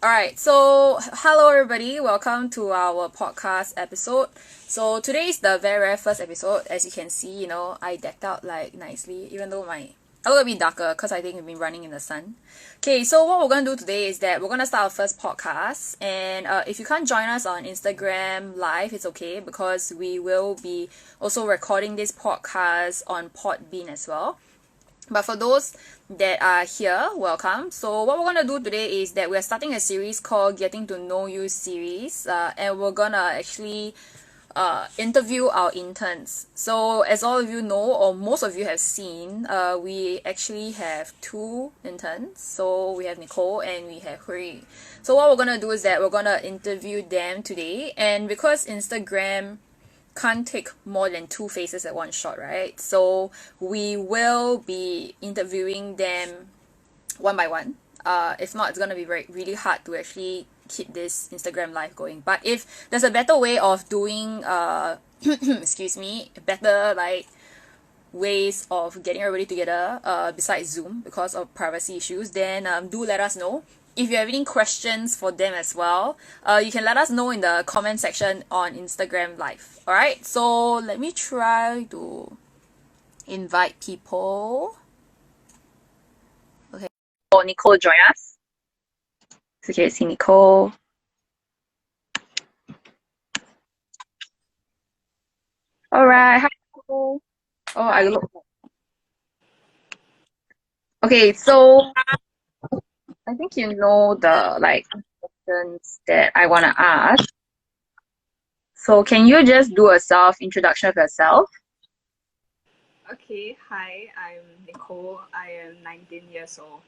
Alright, so hello everybody, welcome to our podcast episode. So today is the very first episode. As you can see, I decked out like nicely, even though I look a bit darker because I think I've been running in the sun. Okay, so what we're gonna do today is that we're gonna start our first podcast, and if you can't join us on Instagram live, it's okay because we will be also recording this podcast on Podbean as well. But for those that are here, welcome. So what we're gonna do today is that we're starting a series called Getting to Know You series, and we're gonna actually interview our interns. So as all of you know, or most of you have seen, we actually have two interns. So we have Nicole and we have Hui. So what we're gonna do is that we're gonna interview them today, and because Instagram can't take more than two faces at one shot, right? So we will be interviewing them one by one. If not, it's gonna be really hard to actually keep this Instagram live going. But if there's a better way of doing excuse me, better like ways of getting everybody together besides Zoom because of privacy issues, then do let us know. If you have any questions for them as well, you can let us know in the comment section on Instagram live. Alright, so let me try to invite people. Okay. Oh, Nicole join us. Okay, see Nicole. Alright, hi Nicole. Oh, I look. Okay, so I think you know the questions that I wanna ask. So can you just do a self-introduction of yourself? Okay, hi, I'm Nicole. I am 19 years old.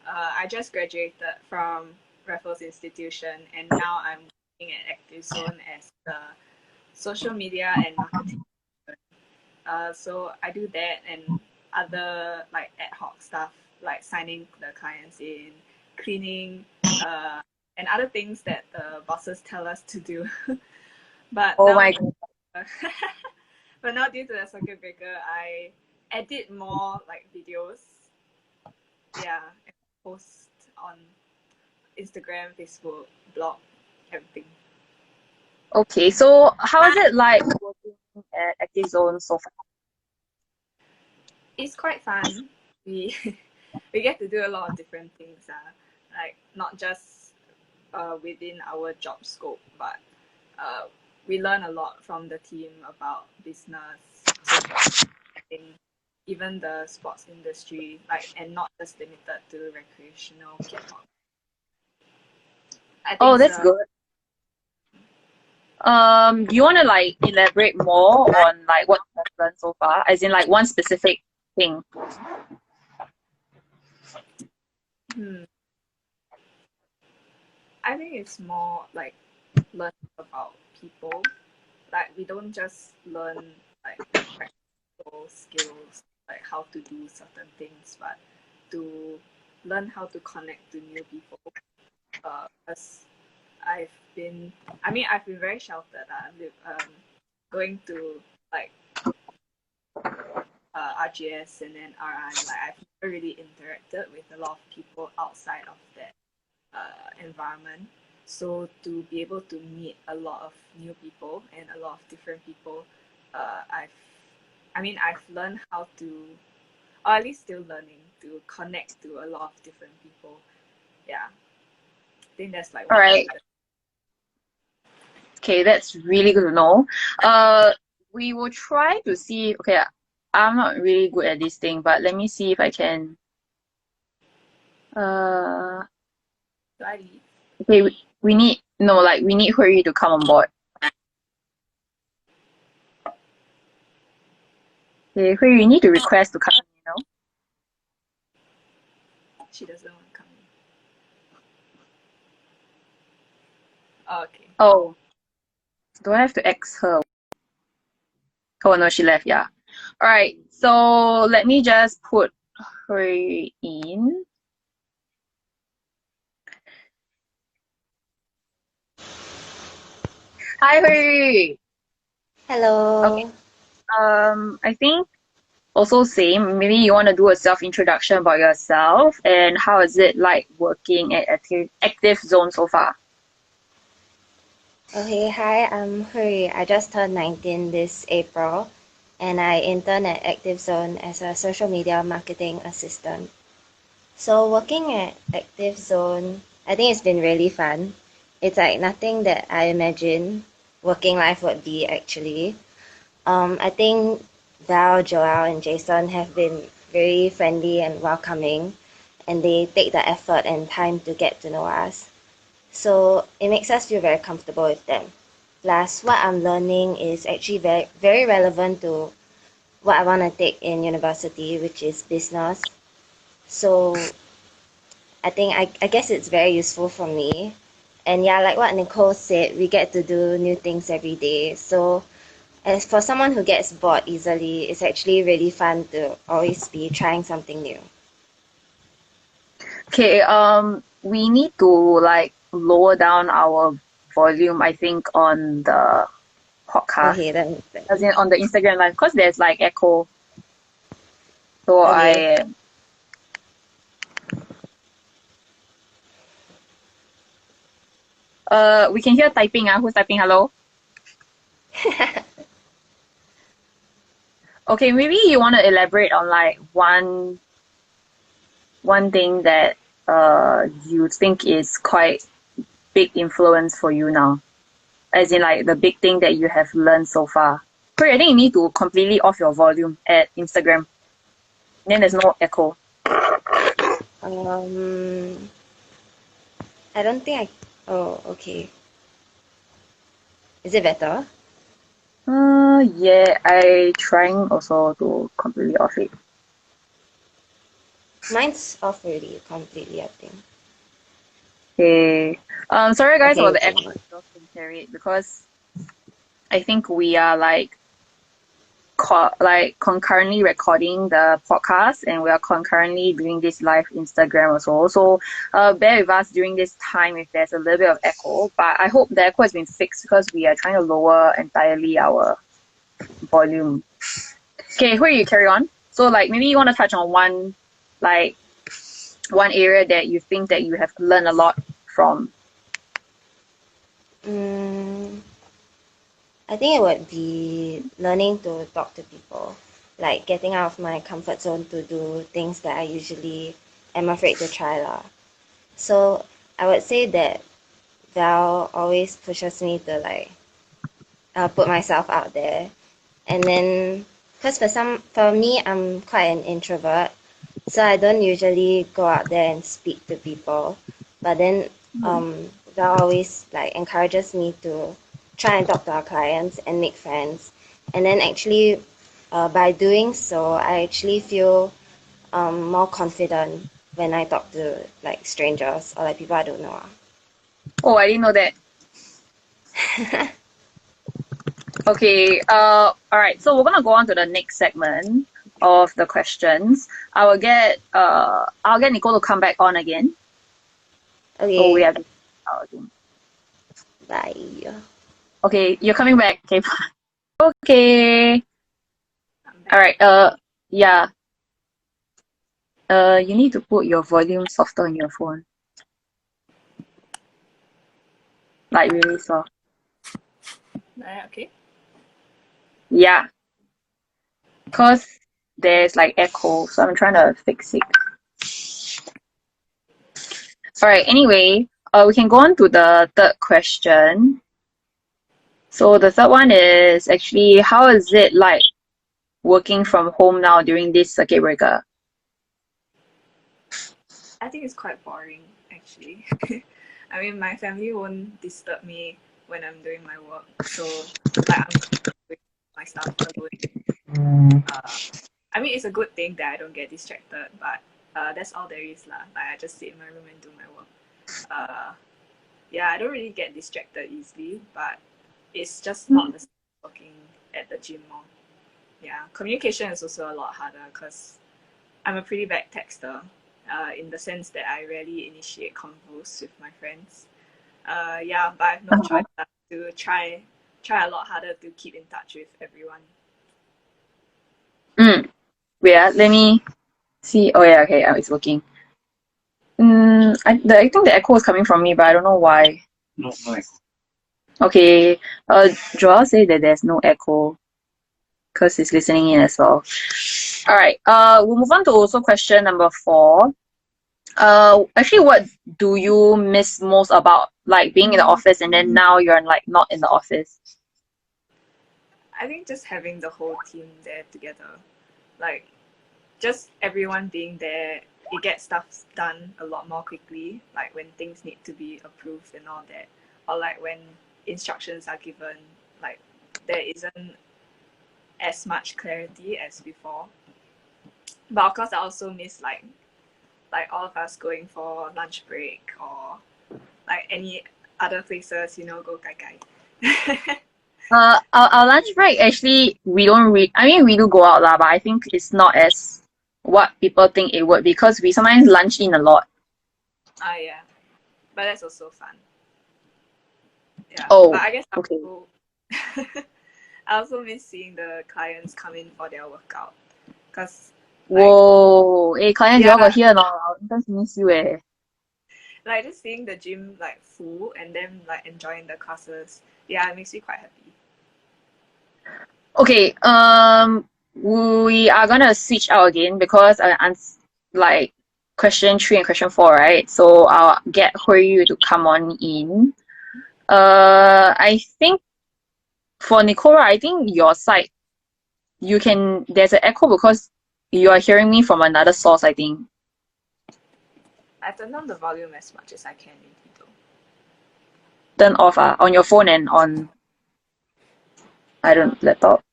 I just graduated from Raffles Institution and now I'm working at ActiveZone as the social media and marketing. So I do that and other like ad hoc stuff like signing the clients in, cleaning, and other things that the bosses tell us to do. But Oh now my God. but now due to the circuit breaker, I edit more like videos. Yeah, and post on Instagram, Facebook, blog, everything. Okay, so how is it like working at ActiveZone so far? It's quite fun. We we get to do a lot of different things. Like not just within our job scope, but uh, we learn a lot from the team about business, social marketing, even the sports industry, like and not just limited to recreational K-pop. I think Oh, it's that's good. Do you want to like elaborate more on like what you've learned so far, as in like one specific thing? hmm, I think it's more like learning about people. Like we don't just learn like practical skills, like how to do certain things, but to learn how to connect to new people. Because I've been, I've been very sheltered. With going to like RGS and then RI, like I've never really interacted with a lot of people outside of that environment. So to be able to meet a lot of new people and a lot of different people, I've learned how to, or at least still learning to connect to a lot of different people. Yeah, I think that's like All one right. of the. Okay, that's really good to know. We will try to see. Okay, I'm not really good at this thing, but let me see if I can. Uh, Do I leave? okay, we need no like we need Hui to come on board. Okay, Hui, you need to request to come. She doesn't want to come in. Oh, okay. Oh, do I have to X her? Oh no, she left. Yeah. All right. So let me just put her in. Hi, Hui. Okay. Hello. I think Also same, maybe you want to do a self-introduction about yourself and how is it like working at Active Zone so far? Okay, hi, I'm Hui. I just turned 19 this April, and I intern at Active Zone as a social media marketing assistant. So working at Active Zone, I think it's been really fun. It's like nothing that I imagined working life would be actually. I think Val, Joel, and Jason have been very friendly and welcoming, and they take the effort and time to get to know us. So it makes us feel very comfortable with them. Plus, what I'm learning is actually very, very relevant to what I want to take in university, which is business. So I guess it's very useful for me. And yeah, like what Nicole said, we get to do new things every day. So as for someone who gets bored easily, it's actually really fun to always be trying something new. Okay, we need to like lower down our volume, I think, on the podcast, Okay, then. as in on the Instagram live, because there's like echo. So Okay. we can hear typing. Who's typing? Hello? Okay, maybe you want to elaborate on like one thing that you think is quite big influence for you now, as in like the big thing that you have learned so far. Sorry, I think you need to completely off your volume at Instagram. Then there's no echo. Um, I don't think I. Oh, okay. Is it better? Yeah, I trying also to completely off it. Mine's off already, completely, I think. Okay. Sorry guys Okay, about the okay. echo. You all can hear it because I think we are like concurrently recording the podcast and we are concurrently doing this live Instagram also. So bear with us during this time if there's a little bit of echo. But I hope the echo has been fixed because we are trying to lower entirely our volume. Okay, Hui, you carry on. So like maybe you want to touch on one area that you think that you have learned a lot from. Mm, I think it would be learning to talk to people, like getting out of my comfort zone to do things that I usually am afraid to try lah. So I would say that Val always pushes me to like put myself out there, and then because for me I'm quite an introvert, so I don't usually go out there and speak to people. But then Val always like encourages me to try and talk to our clients and make friends. And then actually by doing so, I actually feel more confident when I talk to like strangers or like people I don't know. Oh, I didn't know that. Okay, all right, so we're gonna go on to the next segment of the questions. I'll get Nicole to come back on again. So we Okay, have to start again. bye. Okay, you're coming back. Okay. Okay. I'm All back. right. Yeah. You need to put your volume softer on your phone. Like really soft. Okay. Yeah. Cause there's like echo, so I'm trying to fix it. All right. Anyway, we can go on to the third question. So the third one is actually, how is it like working from home now during this circuit breaker? I think it's quite boring actually. I mean, my family won't disturb me when I'm doing my work, so like I'm doing my stuff alone. I mean, it's a good thing that I don't get distracted, but that's all there is lah. Like I just sit in my room and do my work. Uh, yeah, I don't really get distracted easily, but it's just not the same as working at the gym more. Yeah, communication is also a lot harder because I'm a pretty bad texter. In the sense that I rarely initiate convos with my friends. Yeah, but I have no choice but to try a lot harder to keep in touch with everyone. Mm. Wait, let me see. Oh yeah, okay, it's working. I think the echo is coming from me, but I don't know why. No echo. Okay, Joel said that there's no echo because he's listening in as well. All right. We'll move on to also question number 4. Actually, what do you miss most about like being in the office and then now you're like not in the office? I think just having the whole team there together, like just everyone being there, it gets stuff done a lot more quickly. Like when things need to be approved and all that, or like when instructions are given, like there isn't as much clarity as before. But of course, I also miss like all of us going for lunch break or like any other places, go gai gai. Our lunch break actually we don't I mean we do go out lah, but I think it's not as what people think it would because we sometimes lunch in a lot. Yeah, but that's also fun. Yeah. Oh, but I guess okay. I also miss seeing the clients come in for their workout because whoa, hey clients, yeah, y'all got here or not? Our interns miss you eh. Like just seeing the gym like full and them like enjoying the classes, yeah, it makes me quite happy. Okay, we are gonna switch out again because I answer like question 3 and question 4, right? So I'll get Hui Yu to come on in. I think for Nicole, I think your side there's an echo because you are hearing me from another source, I think. I turned down the volume as much as I can though. Turn off on your phone and on laptop.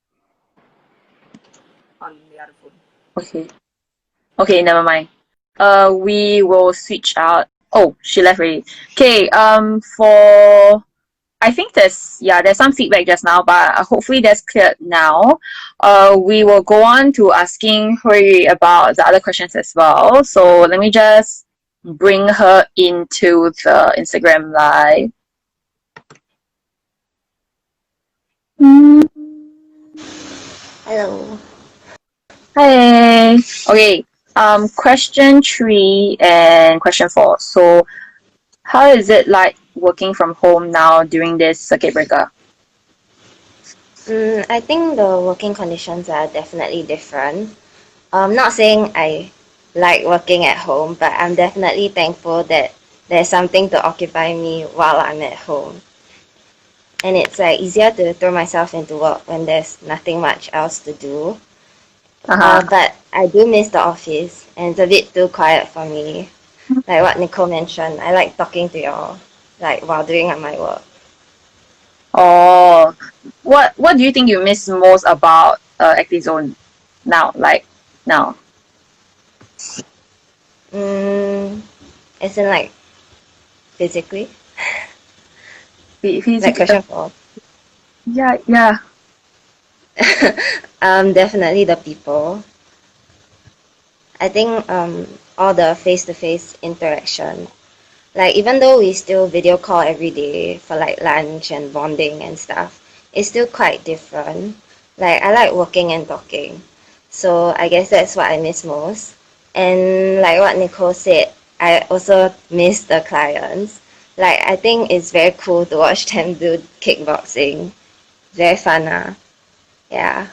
On the other phone. Okay. Okay, never mind. We will switch out. Oh, she left already. Okay, for I think there's some feedback just now, but hopefully that's cleared now. We will go on to asking Hui about the other questions as well. So let me just bring her into the Instagram live. Hello. Hi. Okay. Question 3 and question 4. So, how is it like working from home now during this circuit breaker? I think the working conditions are definitely different. I'm not saying I like working at home, but I'm definitely thankful that there's something to occupy me while I'm at home. And it's like easier to throw myself into work when there's nothing much else to do. But I do miss the office, and it's a bit too quiet for me. Like what Nicole mentioned, I like talking to y'all, like while doing my work. Oh, what do you think you miss most about ActiveZone now? Like now? As in like physically. Like Physically? question 4. Yeah. Definitely the people. I think all the face-to-face interaction. Like even though we still video call every day for like lunch and bonding and stuff, it's still quite different. Like I like working and talking. So I guess that's what I miss most. And like what Nicole said, I also miss the clients. Like I think it's very cool to watch them do kickboxing. Very fun. Yeah.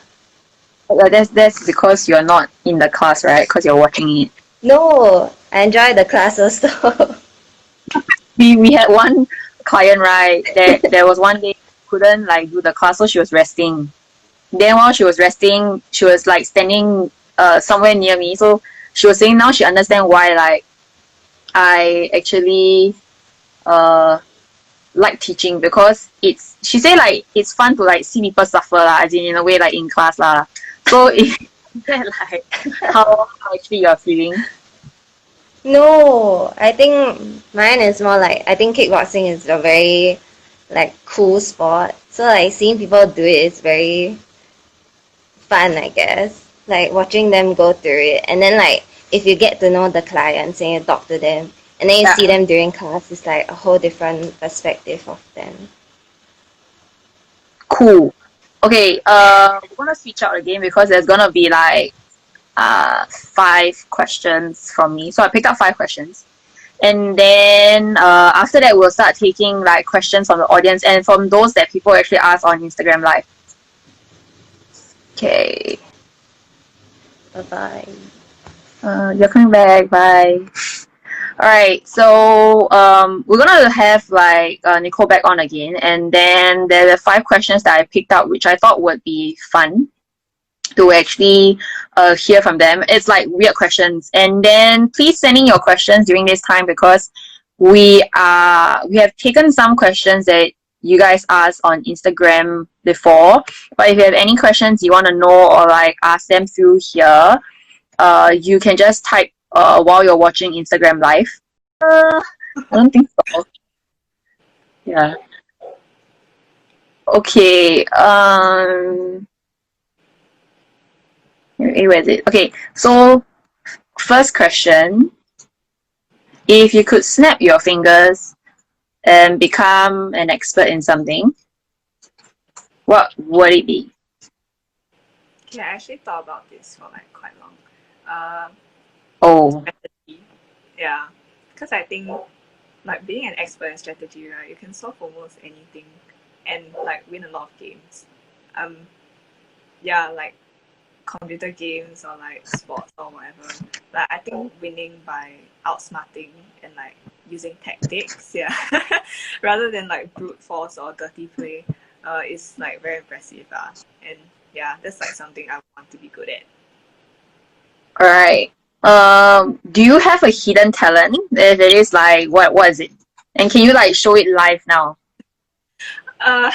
That's because you're not in the class, right? Because you're watching it. No, I enjoy the class also. We had one client, right? There was one day couldn't like do the class, so she was resting. Then while she was resting, she was like standing somewhere near me. So she was saying now she understand why like I actually like teaching because she say like it's fun to like see people suffer lah, as in a way like in class lah. So is that like how actually you're feeling? No, I think mine is more like I think kickboxing is a very like cool sport. So like seeing people do it is very fun, I guess. Like watching them go through it, and then like if you get to know the clients and you talk to them, and then you see them during class, it's like a whole different perspective of them. Cool. Okay, we're gonna switch out again because there's gonna be like 5 questions from me. So I picked up 5 questions. And then after that, we'll start taking like questions from the audience and from those that people actually ask on Instagram Live. Okay. Bye-bye. You're coming back. Bye. Alright, so we're gonna have like Nicole back on again, and then there are 5 questions that I picked out, which I thought would be fun to actually hear from them. It's like weird questions, and then please send in your questions during this time because we have taken some questions that you guys asked on Instagram before. But if you have any questions you want to know or like ask them through here, you can just type while you're watching Instagram Live. I don't think so. Yeah. Okay. Where is it? Okay. So, first question: if you could snap your fingers and become an expert in something, what would it be? Okay, I actually thought about this for like quite long. Oh, Strategy. Yeah, because I think like being an expert in strategy, right, you can solve almost anything and like win a lot of games. Yeah, like computer games or like sports or whatever. Like I think winning by outsmarting and like using tactics, yeah, rather than like brute force or dirty play, is like very impressive. And yeah, that's like something I want to be good at. alright. Do you have a hidden talent? If it is, like, what is it? And can you like show it live now? Uh,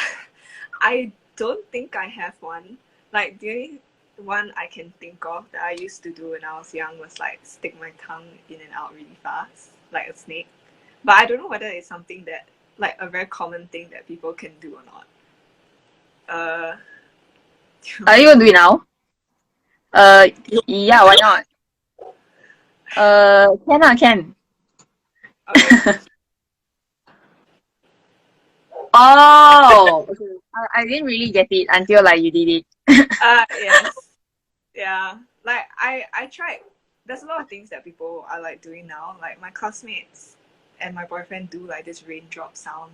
I don't think I have one. Like the only one I can think of that I used to do when I was young was like stick my tongue in and out really fast, like a snake. But I don't know whether it's something that like a very common thing that people can do or not. Uh, Are you gonna do it now? Yeah, why not? Can. okay. Oh, okay. I didn't really get it until like you did it. Yes. Yeah. Like I tried. There's a lot of things that people are like doing now. Like my classmates and my boyfriend do like this raindrop sound,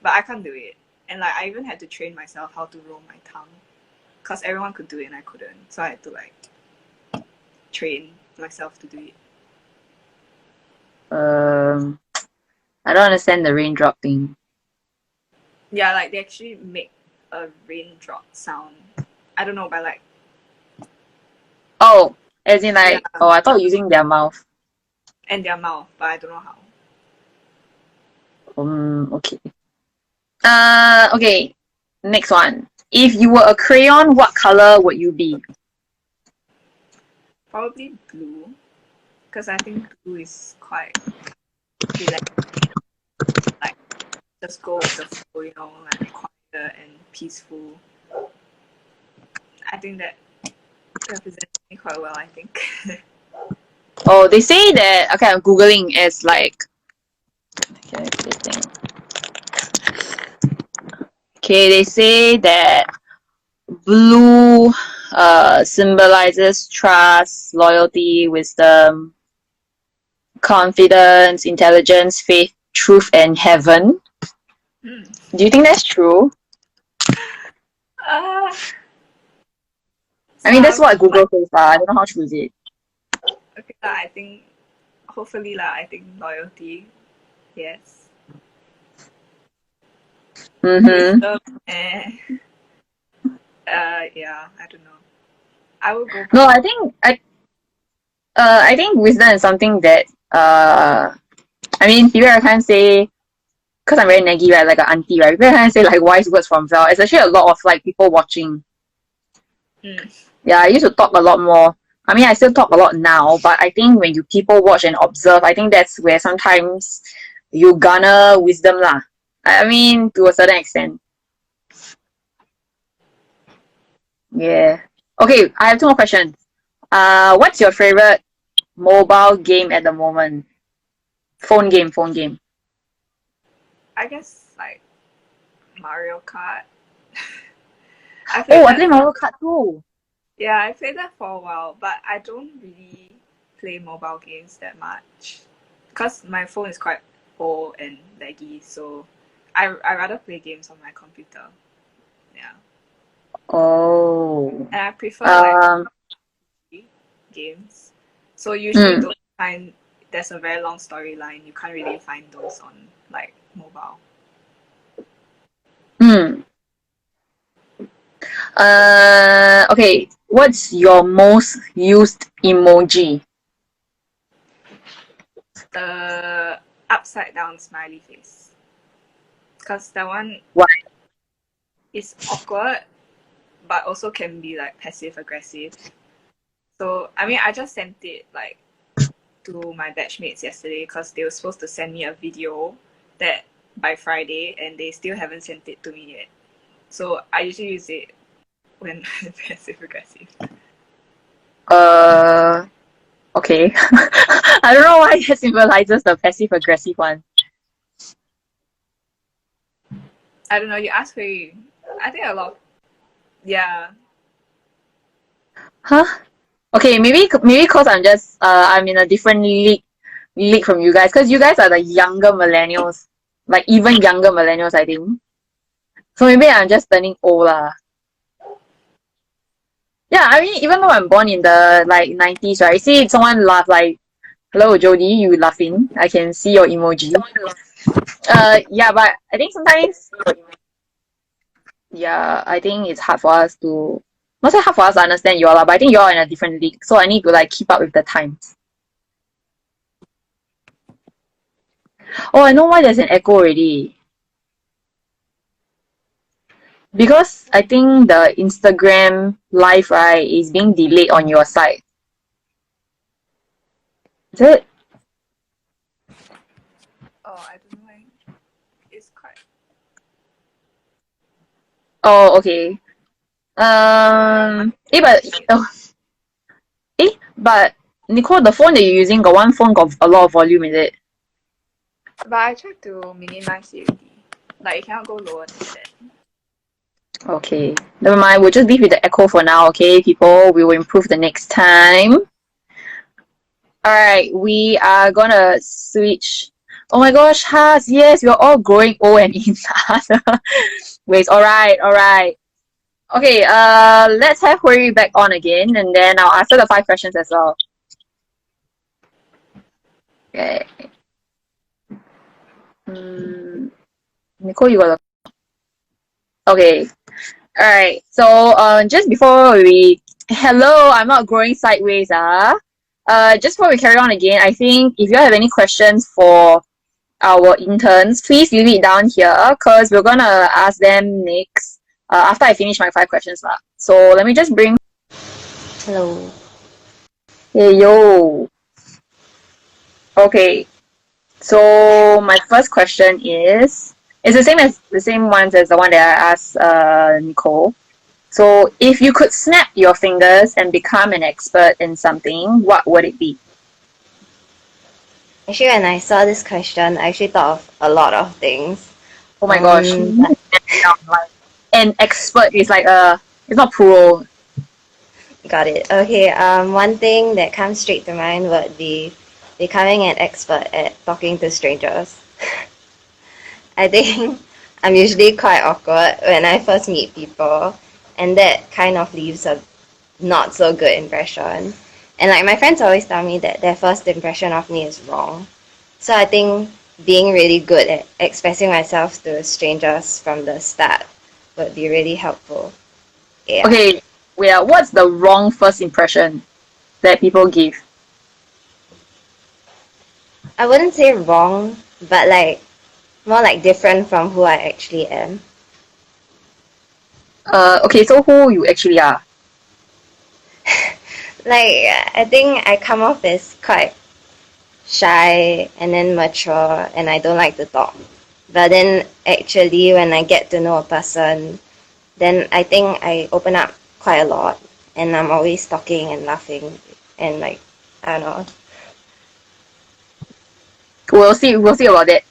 but I can't do it. And like I even had to train myself how to roll my tongue, cause everyone could do it and I couldn't. So I had to like train myself to do it. Um, I don't understand the raindrop thing. Yeah, like they actually make a raindrop sound. I don't know, by like Oh, as in yeah, like, oh, I thought using their mouth. and their mouth, but I don't know how. Okay. Okay. Next one. If you were a crayon, what color would you be? Probably blue, because I think blue is quite relaxing. Like just go with the flow, you know, like quiet and peaceful. I think that represents me quite well. I think. Oh, they say that. Okay, I'm googling. It's like. Okay, this thing. Okay, they say that blue symbolizes trust, loyalty, wisdom, confidence, intelligence, faith, truth, and heaven. Do you think that's true? Uh, I so mean, I that's would what Google says. I don't know how true is it. okay lah. I think hopefully lah. I think loyalty, yes. Mm-hmm. Wisdom, yeah. I don't know. I will go. No, I think wisdom is something that I mean, people at times say, because I'm very naggy, right, like an auntie, right? People at times say like wise words from Val. It's actually a lot of like people watching. Yeah, I used to talk a lot more. I mean, I still talk a lot now, but I think when you people watch and observe, I think that's where sometimes you garner wisdom lah. I mean, to a certain extent. Yeah. Okay, I have 2 more questions. What's your favorite mobile game at the moment? Phone game. I guess like Mario Kart. I feel Oh, I that play Mario Kart too. Yeah, I played that for a while, but I don't really play mobile games that much because my phone is quite old and laggy, so I rather play games on my computer. Yeah, Oh. and I prefer like Um. games. So usually don't find there's a very long storyline. You can't really find those on like mobile. Hmm. Okay. What's your most used emoji? The upside down smiley face, because that one Why? is awkward, but also can be like passive aggressive. So I mean, I just sent it like to my batchmates yesterday because they were supposed to send me a video that by Friday, and they still haven't sent it to me yet. So I usually use it when I'm passive aggressive. Okay. I don't know why it symbolizes the passive aggressive one. I don't know. You ask Hui. I think a lot. Yeah. Huh? Okay, maybe because I'm in a different league from you guys, because you guys are the younger millennials, like even younger millennials, I think. So maybe I'm just turning old lah. Yeah, I mean, even though I'm born in the like 90s, right? See someone laugh like, "Hello, Jody, you laughing? I can see your emoji." Yeah, but I think sometimes, yeah, I think it's hard for us to, not say hard for us to understand y'all lah, but I think y'all are in a different league, so I need to like keep up with the times. Oh, I know why there's an echo already. Because I think the Instagram live, right, is being delayed on your side. Is it? Oh, I don't know. It's quite. Oh, okay. But but Nicole, the phone that you're using, got one phone got a lot of volume, is it? But I tried to minimize it already. Like it cannot go lower than that. Okay, never mind. We'll just leave with the echo for now. Okay, people, we will improve the next time. All right, we are gonna switch. Oh my gosh, Has, yes, we're all growing old and in other ways. All right, all right. Okay, let's have Hui back on again, and then I'll answer the 5 questions as well. Okay. Nicole, you got the. Okay. All right. So, just before we, hello, I'm not growing sideways, just before we carry on again, I think if you have any questions for our interns, please leave it down here, because we're gonna ask them next, after I finish my 5 questions lah. So let me just bring. Hello. Hey yo. Okay. So my first question is, it's the same ones as the one that I asked Nicole. So if you could snap your fingers and become an expert in something, what would it be? Actually, when I saw this question, I actually thought of a lot of things. Oh my gosh. But An expert is like it's not plural. got it. Okay, one thing that comes straight to mind would be becoming an expert at talking to strangers. I think I'm usually quite awkward when I first meet people, and that kind of leaves a not so good impression. And like my friends always tell me that their first impression of me is wrong. So I think being really good at expressing myself to strangers from the start would be really helpful. Yeah. Okay, well, what's the wrong first impression that people give? I wouldn't say wrong, but like more like different from who I actually am. Okay, so who you actually are? Like I think I come off as quite shy and then mature, and I don't like to talk. But then actually when I get to know a person, then I think I open up quite a lot, and I'm always talking and laughing and like I don't know. We'll see about that.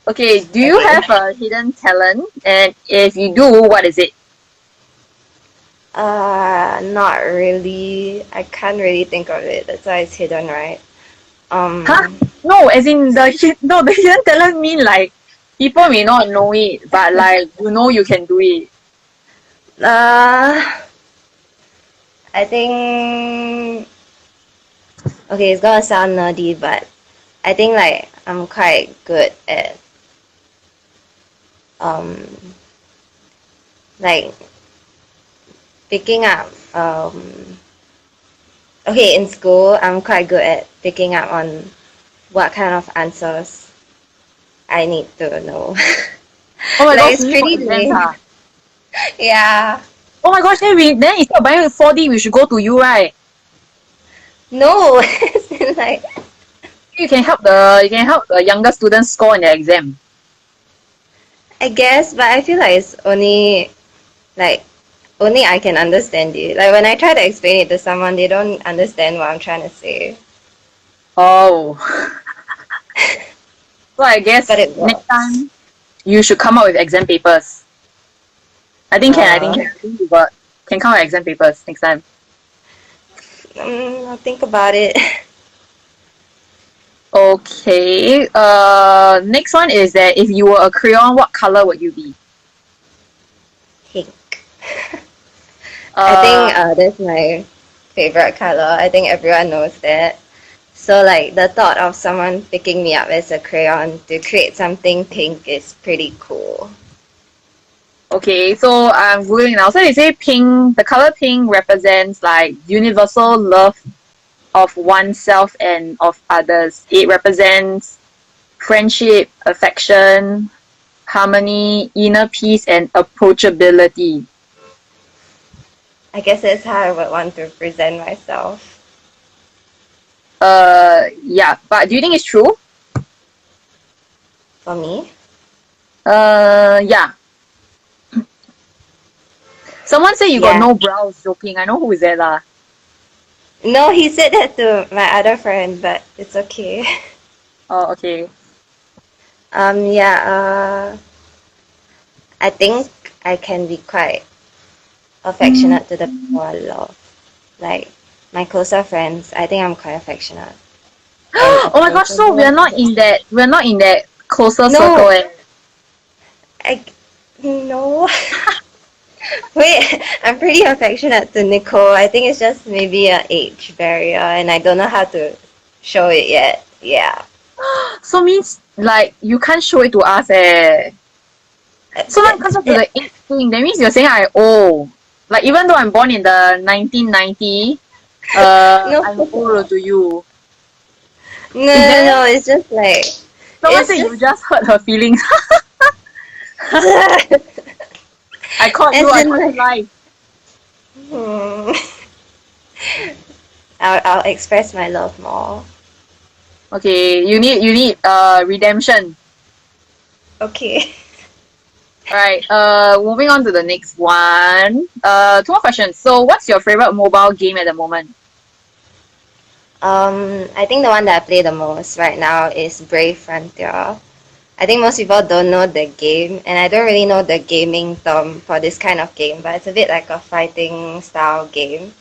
Okay, do you Okay. have a hidden talent? And if you do, what is it? Not really. I can't really think of it. That's why it's hidden, right? Huh? No, as in the hidden talent mean like people may not know it, but like you know you can do it. Uh, I think okay, it's gonna sound nerdy, but I think like I'm quite good at um like picking up okay, in school I'm quite good at picking up on what kind of answers I need to know. Oh my Like gosh, it's you for pretty exams, lame. huh? Yeah. Oh my gosh, then instead of buying 4D, we should go to you, right? No. It's like You can help the younger students score in their exam. I guess, but I feel like it's like only I can understand it. Like when I try to explain it to someone, they don't understand what I'm trying to say. Oh. So I But guess it next works. time you should come up with exam papers. I think Uh, can. I think you got can come up with exam papers next time. I'll think about it. Okay. Next one is that if you were a crayon, what color would you be? Pink. I think Uh, that's my favorite color. I think everyone knows that. So like the thought of someone picking me up as a crayon to create something pink is pretty cool. okay, so I'm googling now. So they say pink, the color pink represents like universal love of oneself and of others. It represents friendship, affection, harmony, inner peace, and approachability. I guess that's how I would want to present myself. Yeah, but do you think it's true? For me. Yeah. Someone said you got Yeah. no brows. Joking. I know who is that lah. No, he said that to my other friend, but it's okay. Oh, okay. Yeah, I think I can be quite affectionate to the people I love. Like my closer friends, I think I'm quite affectionate and Oh my gosh. So approachable to them. we're not in that closer circle. No, I no. Wait, I'm pretty affectionate to Nicole. I think it's just maybe an age barrier, and I don't know how to show it yet. Yeah. So means like you can't show it to us eh. So when it comes up to the age thing, that means you're saying I old. Like even though I'm born in the 1990, No, I'm older to you. no, Is no, there no. It's just like someone it's said you just just hurt her feelings? as I caught you in live. hmm. I'll express my love more. Okay, you need redemption. Okay. Alright, moving on to the next one. Two more questions. So what's your favorite mobile game at the moment? I think the one that I play the most right now is Brave Frontier. I think most people don't know the game, and I don't really know the gaming term for this kind of game, but it's a bit like a fighting style game.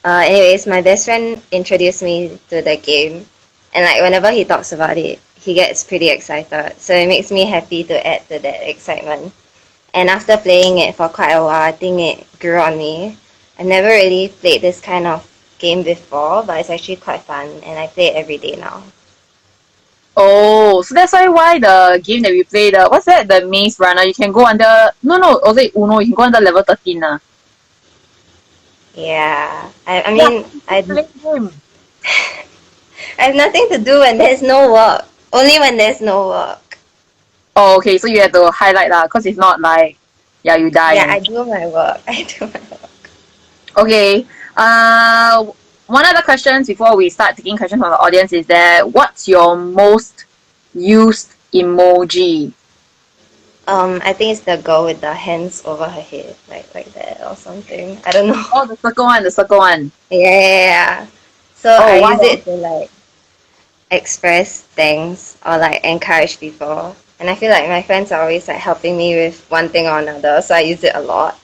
Anyways, my best friend introduced me to the game, and like whenever he talks about it, he gets pretty excited. So it makes me happy to add to that excitement. And after playing it for quite a while, I think it grew on me. I've never really played this kind of game before, but it's actually quite fun, and I play it every day now. Oh, so that's why the game that we play, the what's that? The Maze Runner. You can go under no, was it Uno? You can go under level 13 nah. Yeah, I Yeah, mean, I play game. I have nothing to do when there's no work. Only when there's no work. Oh, okay, so you have to highlight lah, cause if not like yeah, you Yeah, die. I do my work. I do my work. Okay. One other questions before we start taking questions from the audience is that what's your most used emoji? I think it's the girl with the hands over her head, like that or something. I don't know. Oh, the circle one, the circle one. Yeah. So Oh, I why? use it to like express things or like encourage people. And I feel like my friends are always like helping me with one thing or another, so I use it a lot.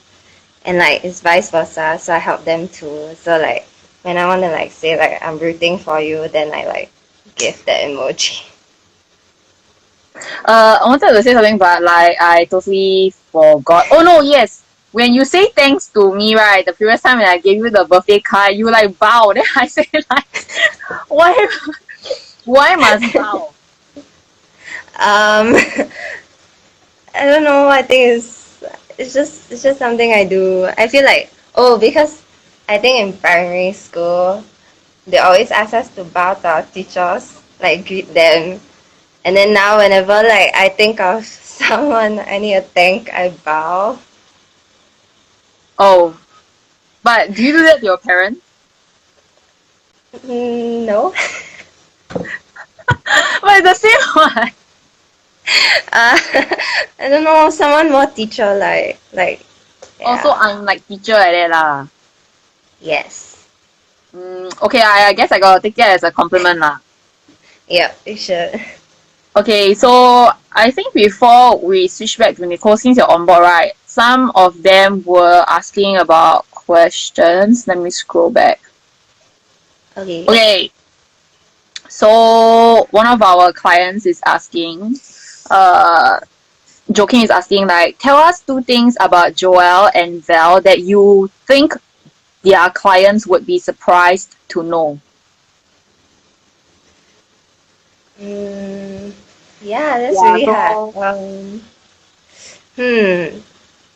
and like it's vice versa, so I help them too. So like when I want to like say like I'm rooting for you, then I like give that emoji. I wanted to say something, but like I totally forgot. Oh no, yes. When you say thanks to me, right, the previous time when I gave you the birthday card, you like bow. Then I say like, why, why must bow? I don't know. I think it's just something I do. I feel like because I think in primary school they always ask us to bow to our teachers, like greet them. And then now whenever like I think of someone I need to thank, I bow. Oh, but do you do that to your parents? No. But it's the same one. I don't know, someone more teacher like Also, yeah. I'm like teacher like that lah. Yes. Okay, I guess I gotta take that as a compliment lah. Yep, you should. Okay, so I think before we switch back to Nicole, since you're on board, right? Some of them were asking about questions. Let me scroll back. Okay. Okay, so one of our clients is asking, Joking is asking like, tell us 2 things about Joel and Val that you think their clients would be surprised to know. Yeah, that's Yeah, really so- hard.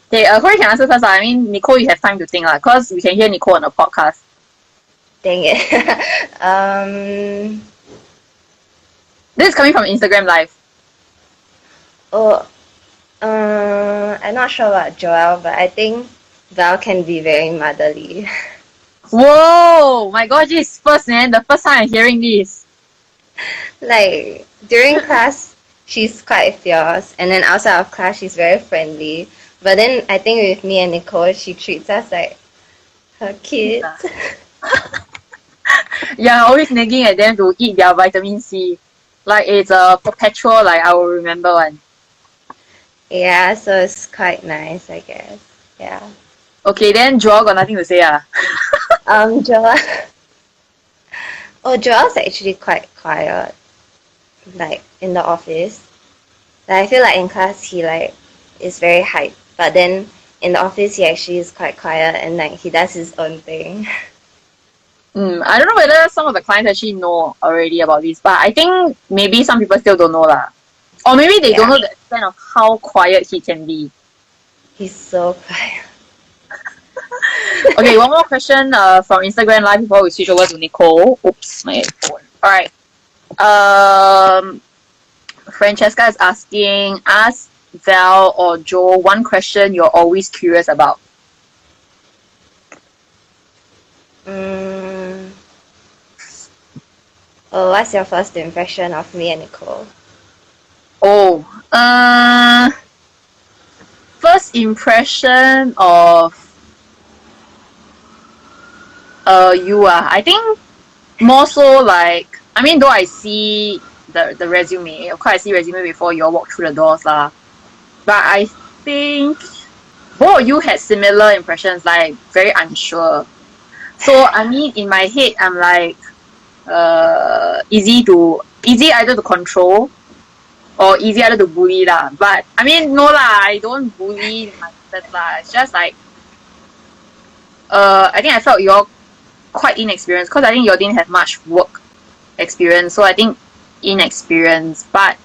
Okay, Hui can answer first. I mean, Nicole, you have time to think because we can hear Nicole on the podcast. Dang it. This is coming from Instagram Live. I'm not sure about Joel, but I think Val can be very motherly. Whoa! My God, this is first, man. The first time I'm hearing this. Like during class, she's quite fierce, and then outside of class, she's very friendly. But then I think with me and Nicole, she treats us like her kids. Yeah, always nagging at them to eat their vitamin C. Like it's a perpetual, like I will remember one. Yeah, so it's quite nice, I guess. Yeah. Okay, then Joel got nothing to say. Joel. Joel's actually quite quiet, like in the office. Like, I feel like in class he like is very hyped, but then in the office he actually is quite quiet and like he does his own thing. I don't know whether some of the clients actually know already about this, but I think maybe some people still don't know lah. Or maybe they don't know the extent of how quiet he can be. He's so quiet. Okay, one more question from Instagram Live before we switch over to Nicole. Oops, my phone. Alright. Francesca is asking, ask Val or Joe one question you're always curious about. What's your first impression of me and Nicole? First impression of you I think more so like, I mean, though I see the resume, of course I see resume before you all walk through the doors lah. But I think both of you had similar impressions, like very unsure. So I mean, in my head, I'm like easy either to control or easy either to bully lah. But I mean, no lah, I don't bully myself lah. It's just like I think I felt you all quite inexperienced because I think you all didn't have much work experience. So I think inexperienced. But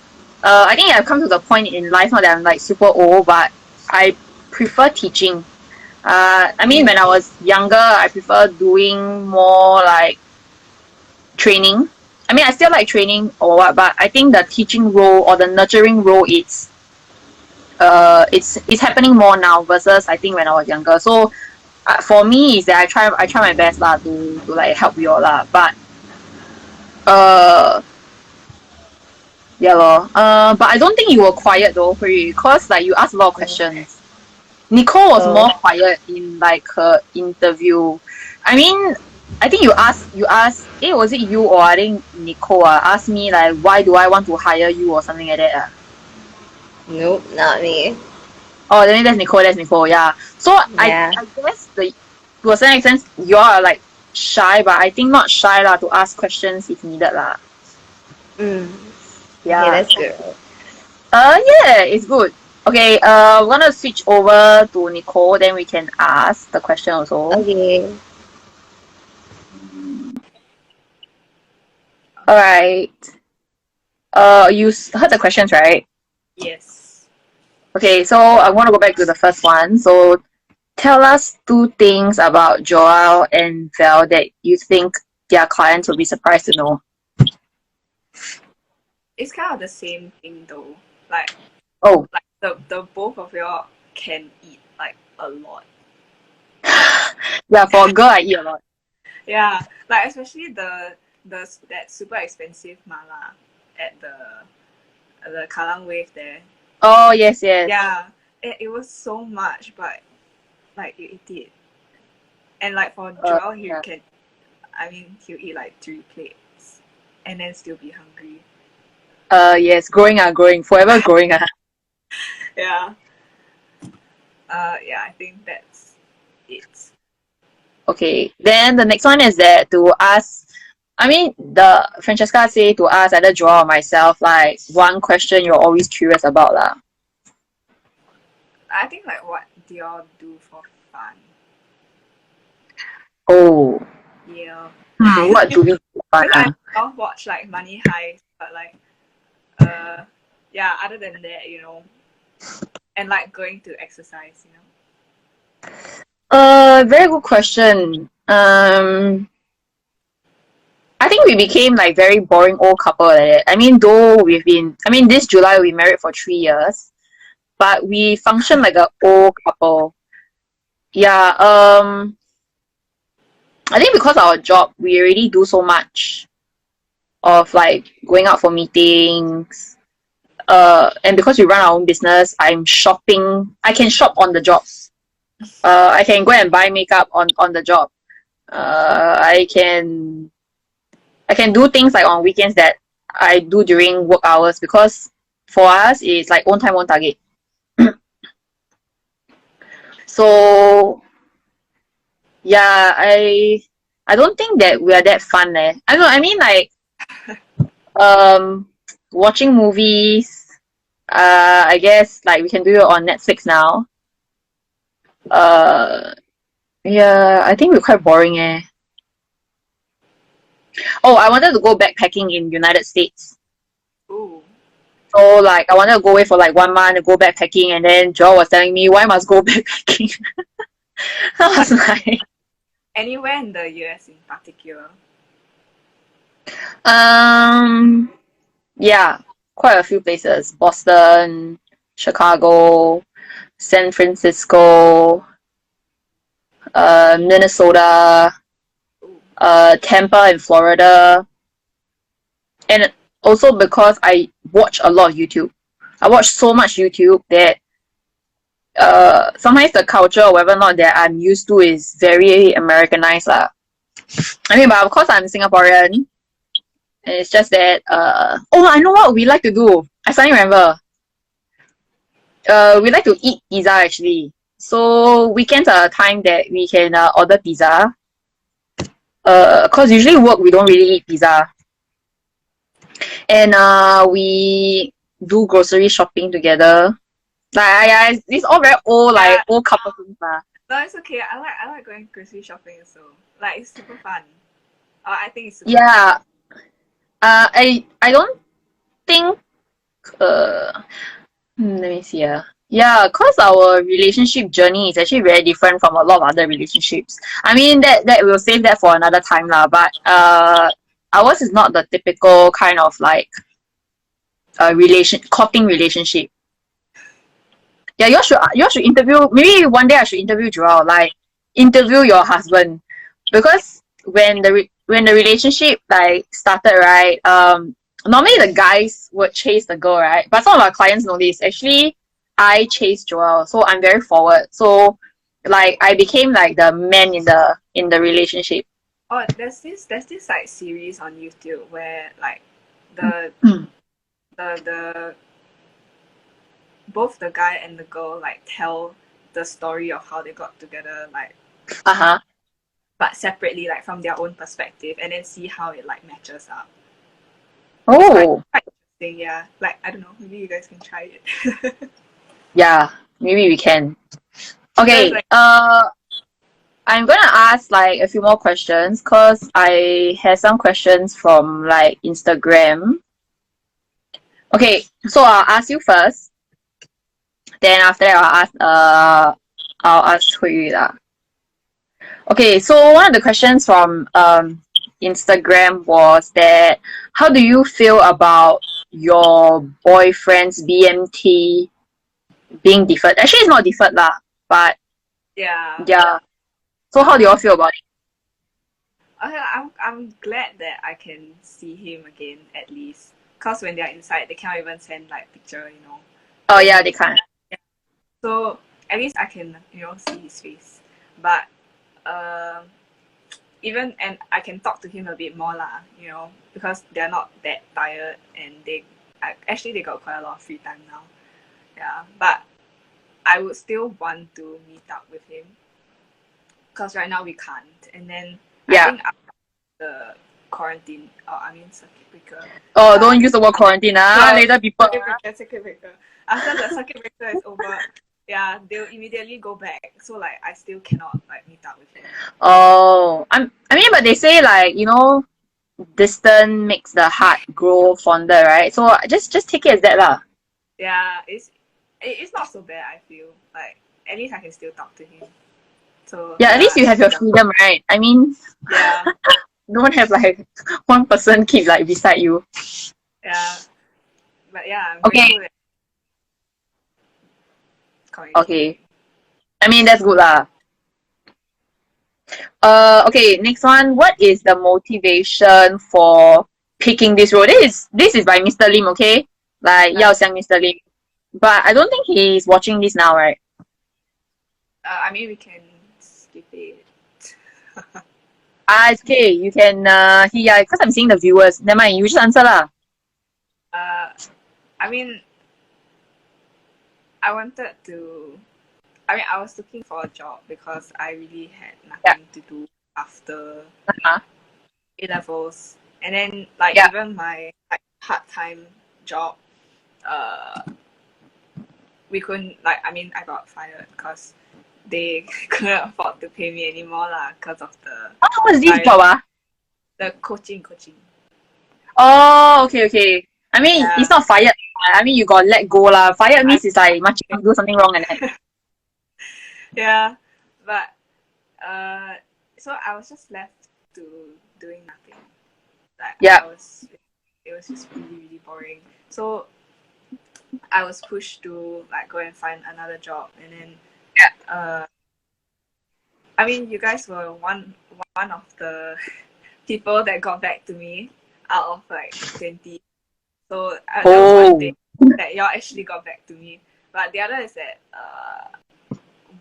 I think I've come to the point in life, not that I'm like super old, but I prefer teaching. I mean, when I was younger, I prefer doing more like training. I mean, I still like training or what, but I think the teaching role or the nurturing role, it's happening more now versus I think when I was younger. So for me, is that I try my best lah to like help you all lah. But yeah lor. But I don't think you were quiet though, because like you asked a lot of questions. Nicole was more quiet in like her interview. I mean, I think you asked, was it you or I think Nicole asked me like, why do I want to hire you or something like that? Nope, not me. Oh, then that's Nicole. That's Nicole. Yeah. So Yeah. I guess to a certain extent you all are like shy, but I think not shy lah to ask questions if needed lah. Mm. Okay, Yeah. that's good. Yeah, it's good. Okay. We're gonna switch over to Nicole, then we can ask the question also. Okay. All right. You heard the questions, right? Yes. Okay, so I want to go back to the first one. So tell us 2 things about Joel and Val that you think their clients will be surprised to know. It's kind of the same thing though. Like Oh, the both of y'all can eat like a lot. yeah, for a girl, I eat a lot. Yeah, like especially that super expensive mala at the Kallang Wave there. Oh, yes, yes. Yeah, it was so much, but like you eat it. And like for Joel, Yeah. he'll eat like 3 plates and then still be hungry. Yes, growing, forever growing. Yeah. Yeah, I think that's it. Okay, then the next one is that to ask, the Francesca say to ask either Joel or myself, like, one question you're always curious about lah. I think like what do y'all do for fun? Oh, Yeah. what do we do for fun, Because I'll watch like Money Heist, but like yeah, other than that, and like going to exercise, Very good question. I think we became like very boring old couple like that. This July we married for 3 years, but we function like an old couple. Yeah, I think because our job, we already do so much of like going out for meetings. And because we run our own business, I'm shopping. I can shop on the job. I can go and buy makeup on the job. I can do things like on weekends that I do during work hours because for us it's like own time, own target. So yeah, I don't think that we are that fun leh. Watching movies. I guess like we can do it on Netflix now. Yeah, I think we're quite boring eh. Oh, I wanted to go backpacking in United States. Ooh. So like I wanted to go away for like 1 month to go backpacking, and then Joel was telling me why must go backpacking. I was like, Anywhere in the US in particular? Yeah, quite a few places: Boston, Chicago, San Francisco, Minnesota, Ooh. Tampa in Florida, and also because I watch a lot of YouTube. I watch so much YouTube that sometimes the culture or whatever not that I'm used to is very Americanized lah. But of course I'm Singaporean, and it's just that I know what we like to do. I suddenly remember. We like to eat pizza actually. So weekends are a time that we can order pizza. Cause usually work we don't really eat pizza. And we do grocery shopping together. Like it's all very old, like old couple things lah. No, it's okay. I like going grocery shopping so like it's super fun. I think it's super Yeah. I don't think let me see. Yeah, cause our relationship journey is actually very different from a lot of other relationships. That we'll save that for another time lah. But ours is not the typical kind of like courting relationship. Yeah, you should interview. Maybe one day I should interview Joel. Like interview your husband, because when the relationship like started, right? Normally the guys would chase the girl, right? But some of our clients know this. Actually, I chased Joel, so I'm very forward. So like I became like the man in the relationship. Oh, there's this like series on YouTube where like the both the guy and the girl like tell the story of how they got together, like but separately, like from their own perspective, and then see how it like matches up. It's quite interesting, yeah. Like I don't know, maybe you guys can try it. Yeah, maybe we can. Okay, like, I'm gonna ask like a few more questions because I have some questions from like Instagram. Okay, so I'll ask you first. Then after that I'll ask Hui Yu lah. Okay, so one of the questions from Instagram was that how do you feel about your boyfriend's BMT being deferred? Actually, it's not deferred lah, but yeah. So how do you all feel about it? okay, I'm glad that I can see him again at least. Cause when they're inside, they can't even send like picture, you know. Oh yeah, they can't. So at least I can, you know, see his face. But even and I can talk to him a bit more lah, you know, because they're not that tired and they got quite a lot of free time now. Yeah, but I would still want to meet up with him because right now we can't. And then I think after the quarantine, circuit breaker. Oh, don't use the word quarantine, later people. Circuit breaker. After the circuit breaker is over, yeah, they'll immediately go back. So like I still cannot like meet up with him. Oh, but they say like, you know, distance makes the heart grow fonder, right? So just take it as that lah. Yeah, it's not so bad. I feel like at least I can still talk to him. So yeah, at least you have your freedom, right? I mean, yeah, don't have like one person keep like beside you. Yeah, but yeah, I'm okay. Okay, I mean that's good lah. Okay, next one. What is the motivation for picking this role? This is by Mr. Lim, okay? Like Yao Xiang Mr. Lim. But I don't think he's watching this now, right? I mean we can skip it. It's okay. You can because I'm seeing the viewers. Never mind, you just answer lah. I mean I was looking for a job because I really had nothing to do after A-levels. And then like even my like part-time job, we couldn't I got fired because they couldn't afford to pay me anymore lah because of the what was this job the coaching. Oh, okay. I mean it's not fired. I mean you got let go lah. Fired means it's like much you do something wrong and that. Yeah, but so I was just left to doing nothing. Like it was just really boring. So I was pushed to like go and find another job, and then I mean you guys were one of the people that got back to me out of like 20. So that was one thing that y'all actually got back to me. But the other is that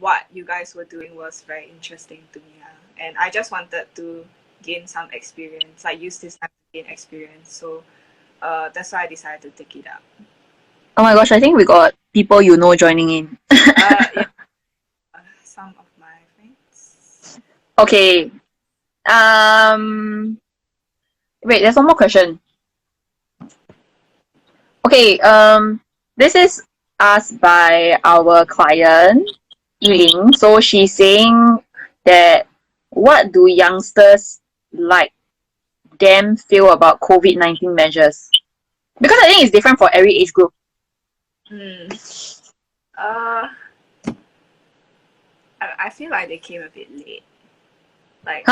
what you guys were doing was very interesting to me, and I just wanted to gain some experience, like use this time to gain experience. So that's why I decided to take it up. Oh my gosh, I think we got people you know joining in. Yeah. Some of my friends. Okay. Wait, there's one more question. Okay, this is asked by our client, Yiling. So she's saying that what do youngsters like them feel about COVID-19 measures? Because I think it's different for every age group. I feel like they came a bit late. Like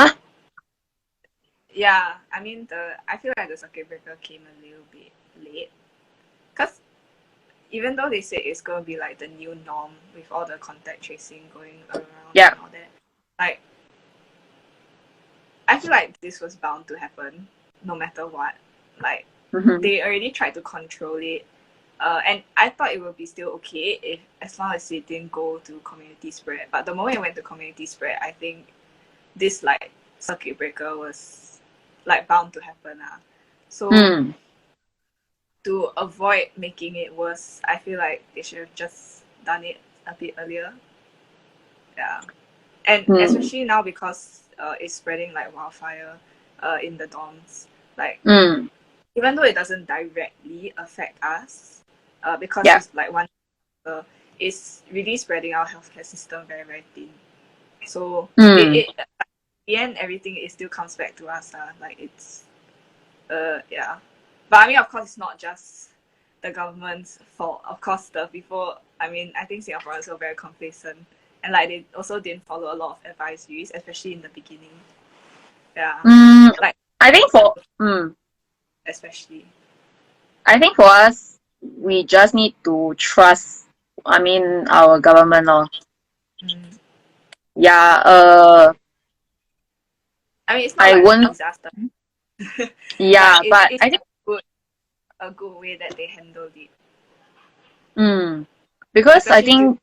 yeah, I mean I feel like the circuit breaker came a little bit late. Because even though they say it's gonna be like the new norm with all the contact tracing going around and all that, like I feel like this was bound to happen no matter what. Like they already tried to control it. And I thought it would be still okay as long as it didn't go to community spread. But the moment it went to community spread, I think this like circuit breaker was like bound to happen. So to avoid making it worse, I feel like they should have just done it a bit earlier. Yeah. And especially now because it's spreading like wildfire in the dorms. Like, even though it doesn't directly affect us, because Yeah. it's like one, it's really spreading our healthcare system very, very thin. So at the end, everything it still comes back to us. Like it's, yeah. But I mean, of course, it's not just the government's fault. Of course, the people. I mean, I think Singaporeans were very complacent, and like they also didn't follow a lot of advisories, especially in the beginning. Yeah. Like I think for especially. I think for us, we just need to trust. I mean, our government, or yeah. I mean, it's not I like won't. a disaster. Yeah, but it's I think a good way that they handled it. Because I Especially think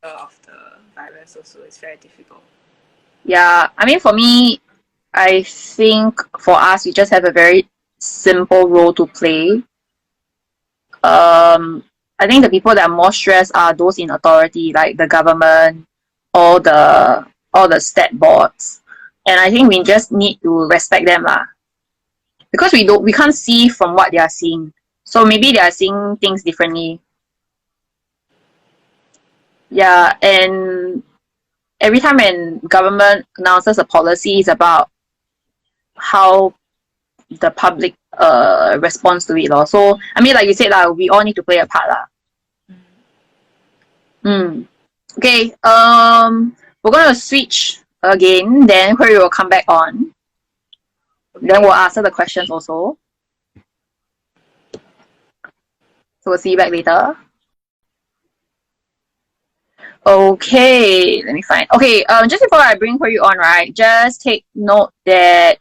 of the virus also, it's very difficult. yeah. I mean, for me, I think for us, we just have a very simple role to play. I think the people that are more stressed are those in authority, like the government, all the stat boards, and I think we just need to respect them lah. Because we can't see from what they are seeing, so maybe they are seeing things differently. Yeah, and every time when government announces a policy, it's about how the public responds to it lor. So I mean, like you said lah, we all need to play a part lah. Okay. We're gonna switch again. Then Hui will come back on. Okay. Then we'll answer the questions also. So we'll see you back later. Okay, let me find. Okay, just before I bring Hui on, right, just take note that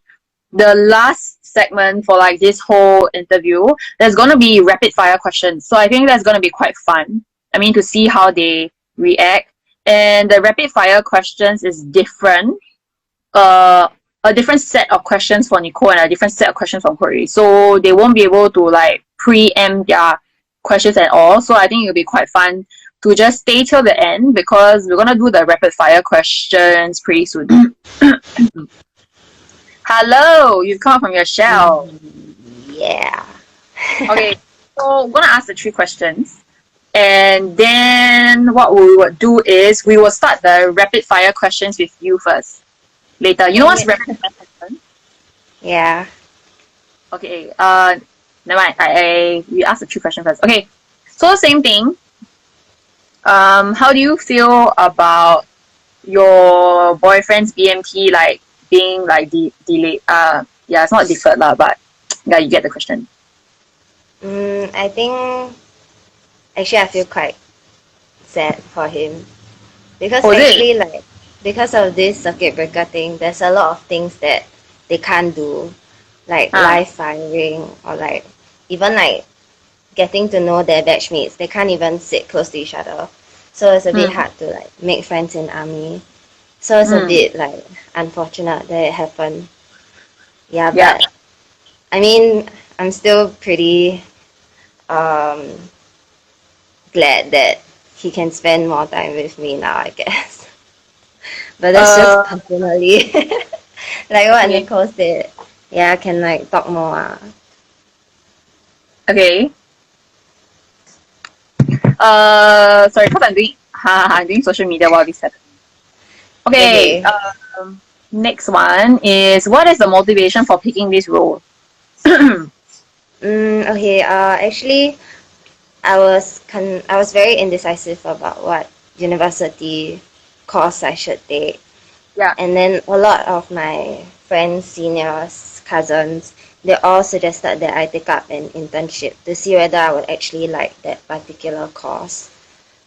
the last segment for like this whole interview, there's gonna be rapid fire questions. So I think that's gonna be quite fun. I mean, to see how they react. And the rapid fire questions is different. A different set of questions for Nicole and a different set of questions from Hui. So they won't be able to like preempt their questions at all. So I think it'll be quite fun to just stay till the end because we're gonna do the rapid fire questions pretty soon. Hello, you've come from your shell. Yeah. Okay, so I'm gonna ask the 3 questions. And then what we would do is we will start the rapid fire questions with you first. Later. You know what's rapid fire question? Yeah. Okay, never mind. We ask the 3 questions first. Okay. So same thing. How do you feel about your boyfriend's BMT like being like delayed? Yeah, it's not deferred lah, but yeah, you get the question. I think actually I feel quite sad for him because like because of this circuit breaker thing, there's a lot of things that they can't do, like live firing or like even like getting to know their batchmates. They can't even sit close to each other, so it's a bit hard to like make friends in army. So it's a bit like unfortunate that it happened. Yeah, but I mean, I'm still pretty glad that he can spend more time with me now, I guess. But that's just personally. Like what Nicole said. Yeah, I can like talk more. Okay. Sorry, because I'm doing social media while this happens. Okay. Next one is, what is the motivation for picking this role? Okay. Actually, I was very indecisive about what university course I should take. Yeah. And then a lot of my friends, seniors, cousins, they all suggested that I take up an internship to see whether I would actually like that particular course.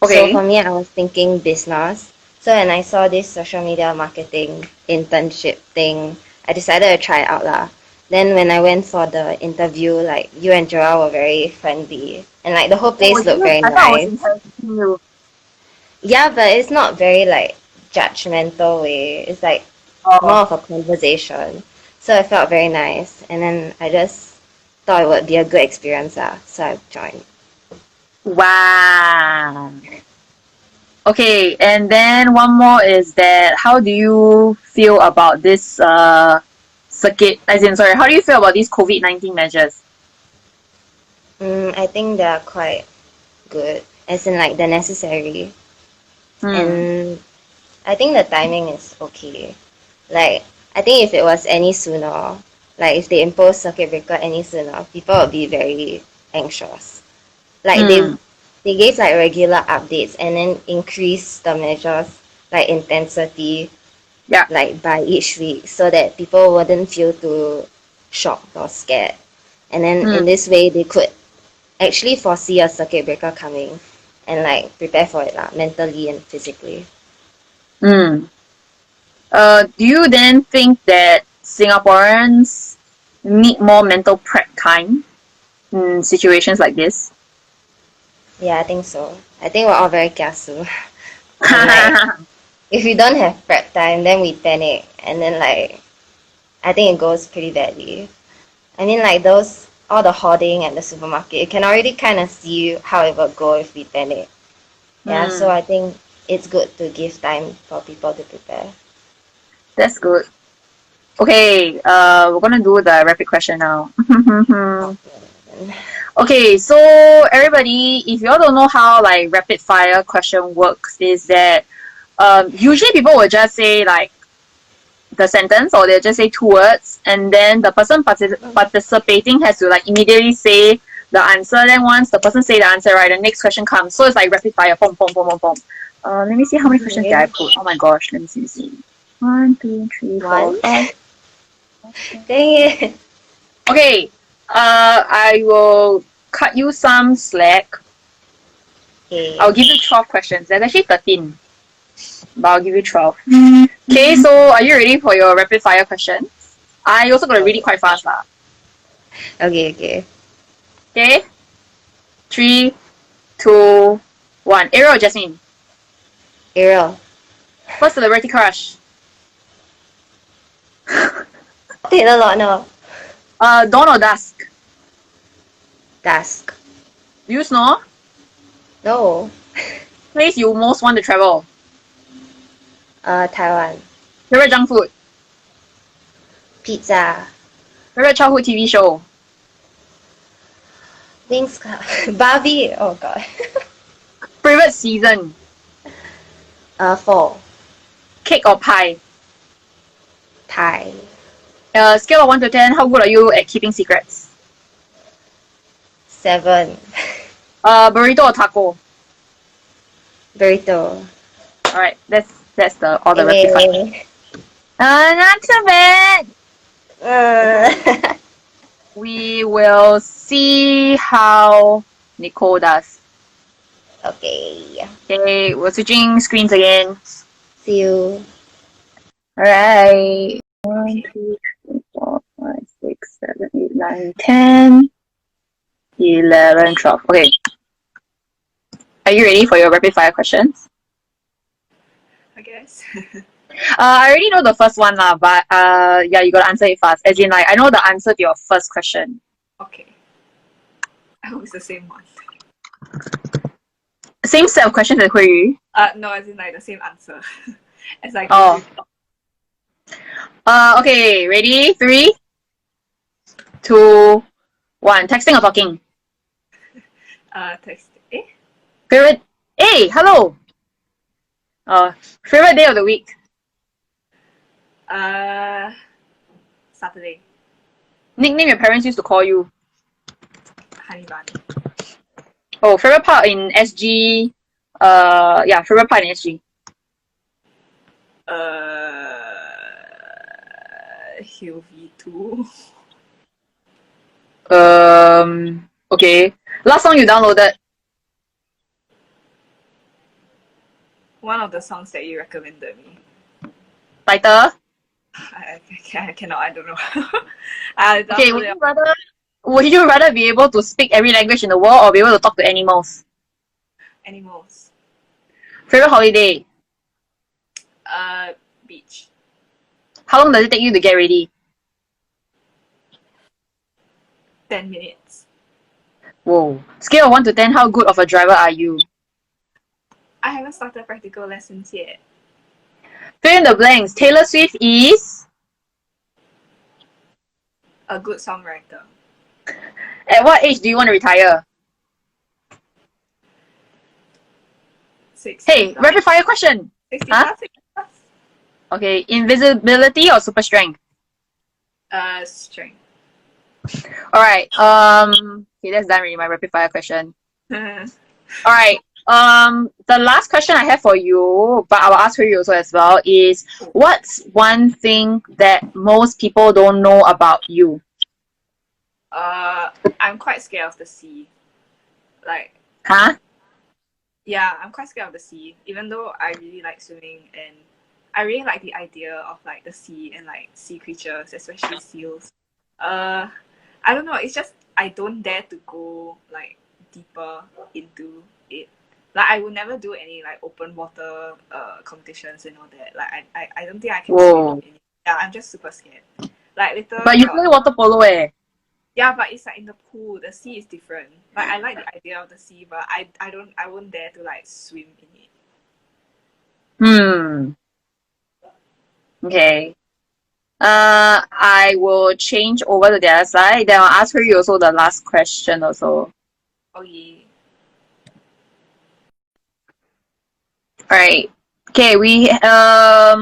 Okay. So for me, I was thinking business. So when I saw this social media marketing internship thing, I decided to try it out lah. Then when I went for the interview, like you and Joel were very friendly, and like the whole place looked very nice. Yeah, but it's not very like judgmental way. It's like more of a conversation. So it felt very nice, and then I just thought it would be a good experience, so I joined. Wow. Okay, and then one more is that how do you feel about this circuit? As in, sorry, how do you feel about these COVID-19 measures? I think they're quite good, as in like they're necessary. And I think the timing is okay. Like, I think if it was any sooner, like if they impose circuit breaker any sooner, people would be very anxious. Like they gave like regular updates and then increase the measures like intensity like by each week so that people wouldn't feel too shocked or scared. And then in this way they could actually foresee a circuit breaker coming and like prepare for it mentally and physically. Do you then think that Singaporeans need more mental prep time in situations like this? Yeah, I think so. I think we're all very kiasu. Like, if we don't have prep time, then we panic, and then like, I think it goes pretty badly. I mean, like all the hoarding at the supermarket, you can already kind of see how it will go if we panic. Yeah, so I think it's good to give time for people to prepare. That's good. Okay, we're gonna do the rapid question now. Okay, so everybody, if you all don't know how like rapid fire question works, is that usually people will just say like the sentence or they'll just say two words, and then the person participating has to like immediately say the answer. Then once the person say the answer, right, the next question comes. So it's like rapid fire, boom, boom, boom, boom, boom. Let me see how many questions did I put. Oh my gosh, let me see. 1, 2, 3, 4, 5. Dang it. Okay, I will cut you some slack. Okay. I'll give you 12 questions. There's actually 13, but I'll give you 12. Okay, so are you ready for your rapid fire questions? I also gonna read it quite fast lah. Okay. Okay, 3, 2, 1. Ariel or Jasmine? Ariel. First celebrity crush? Taylor Lautner. Dawn or dusk? Dusk. Do you snore? No. Place you most want to travel? Taiwan. Favorite junk food? Pizza. Favorite childhood TV show? Wings Club. Barbie. Oh god. Favorite season? Fall. Cake or pie? Thai. Scale of 1 to 10, how good are you at keeping secrets? 7. Burrito or taco? Burrito. Alright, that's all the rapid fire. Not so bad. We will see how Nicole does. Okay. Okay, we're switching screens again. See you. Alright. 1, 2, 3, 4, 5, 6, 7, 8, 9, 10, 11, 12. Okay. Are you ready for your rapid fire questions? I guess. I already know the first one lah, but yeah, you gotta answer it fast. As in, like, I know the answer to your first question. Okay. I hope it's the same one. Same set of questions as Hui Yu? No, as in like the same answer. As I okay, ready? 3, 2, 1. Texting or talking? Text. Favorite? Hey, hello! Favorite day of the week? Saturday. Nickname your parents used to call you? Honey bun. Oh, favorite part in SG? Yeah, favorite part in SG. Hill V2. Okay. Last song you downloaded? One of the songs that you recommended me. Title? I cannot, I don't know. Okay, would you rather be able to speak every language in the world or be able to talk to animals? Animals. Favorite holiday? Beach. How long does it take you to get ready? 10 minutes. Whoa. Scale of 1 to 10, how good of a driver are you? I haven't started practical lessons yet. Fill in the blanks. Taylor Swift is A good songwriter. at what age do you want to retire? 60 Hey, plus. rapid fire question. 60 Huh? plus, 60 plus. Okay, invisibility or super strength? Strength. Alright, okay, that's done already, my rapid fire question. Alright, the last question I have for you, but I'll ask for you also as well, is what's one thing that most people don't know about you? I'm quite scared of the sea. Like, Huh? yeah, I'm quite scared of the sea, even though I really like swimming and I really like the idea of like the sea and like sea creatures, especially seals. I don't know, it's just I don't dare to go like deeper into it. Like I would never do any like open water competitions and all that. Like I don't think I can Whoa. swim in it. Yeah, I'm just super scared. Like later But you play water polo eh? yeah, but it's like in the pool. The sea is different. Like I like the idea of the sea, but I won't dare to like swim in it. Okay. I will change over to the other side. Then I'll ask her you also the last question also. Okay. Alright. Okay, we have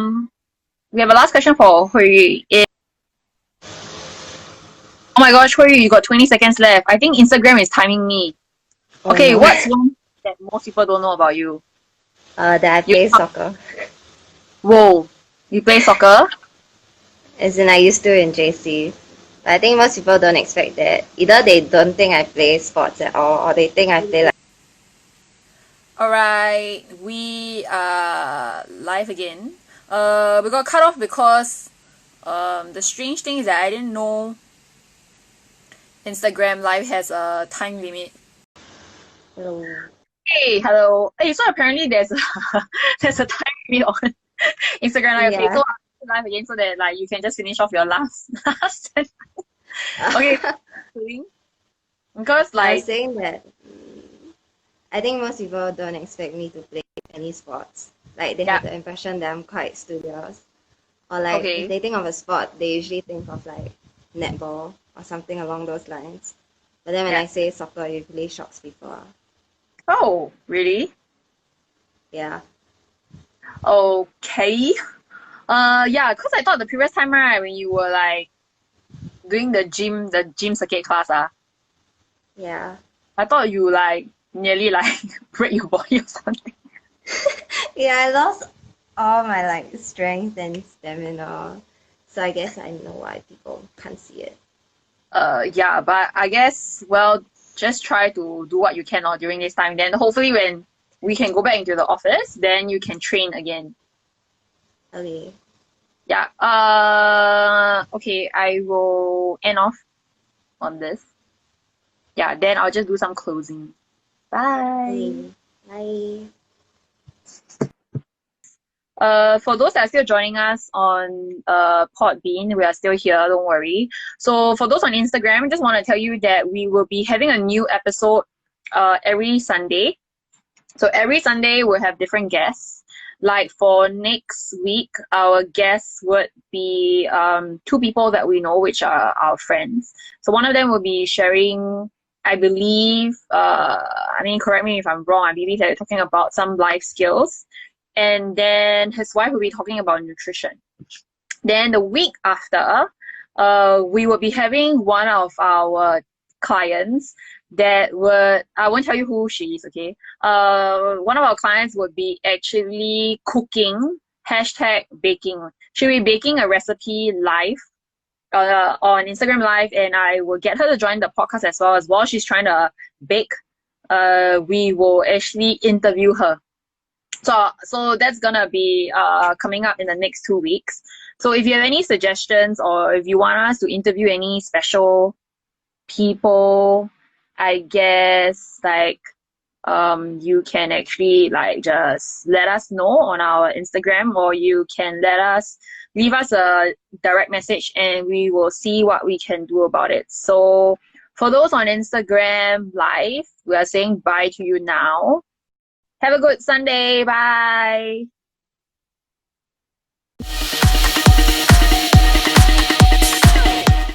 a last question for Hui. Oh my gosh, Hui, you got 20 seconds left. I think Instagram is timing me. Oh, Okay, no. what's one that most people don't know about you? That I play soccer. Whoa, you play soccer? As in, I used to in JC. But I think most people don't expect that. Either they don't think I play sports at all, or they think I play like. Alright, we are live again. We got cut off because the strange thing is that I didn't know Instagram Live has a time limit. Hello. Hey, hello. Hey, so apparently there's a there's a time limit on Instagram Live. Okay, Yeah. so I'll live again so that like you can just finish off your last sentence. Okay. Because I like was saying that I think most people don't expect me to play any sports. Like they have the impression that I'm quite studious. Or like okay. if they think of a sport, they usually think of like netball or something along those lines. But then when I say soccer, it usually shocks people. Oh, really? Yeah. Okay. Yeah, because I thought the previous time, right, when you were like doing the gym circuit class, Yeah. I thought you like nearly like break your body or something. Yeah, I lost all my like strength and stamina. So I guess I know why people can't see it. Yeah, but I guess well, just try to do what you can during this time. Then hopefully when we can go back into the office, then you can train again. Okay. Yeah. Okay, I will end off on this. Yeah, then I'll just do some closing. Bye. Bye. For those that are still joining us on Podbean, we are still here, don't worry. So for those on Instagram, I just want to tell you that we will be having a new episode every Sunday. So every Sunday we'll have different guests. Like for next week, our guests would be 2 people that we know, which are our friends. So one of them will be sharing, I believe, I mean, correct me if I'm wrong, I believe they're talking about some life skills. And then his wife will be talking about nutrition. Then the week after, we will be having one of our clients that would, I won't tell you who she is, okay? One of our clients would be actually cooking, #baking. She'll be baking a recipe live on Instagram Live, and I will get her to join the podcast as well. As while she's trying to bake, we will actually interview her. So that's gonna be coming up in the next 2 weeks. So if you have any suggestions or if you want us to interview any special people, I guess like you can actually like just let us know on our Instagram, or you can leave us a direct message and we will see what we can do about it. So For those on Instagram Live, we are saying bye to you now. Have a good Sunday. Bye.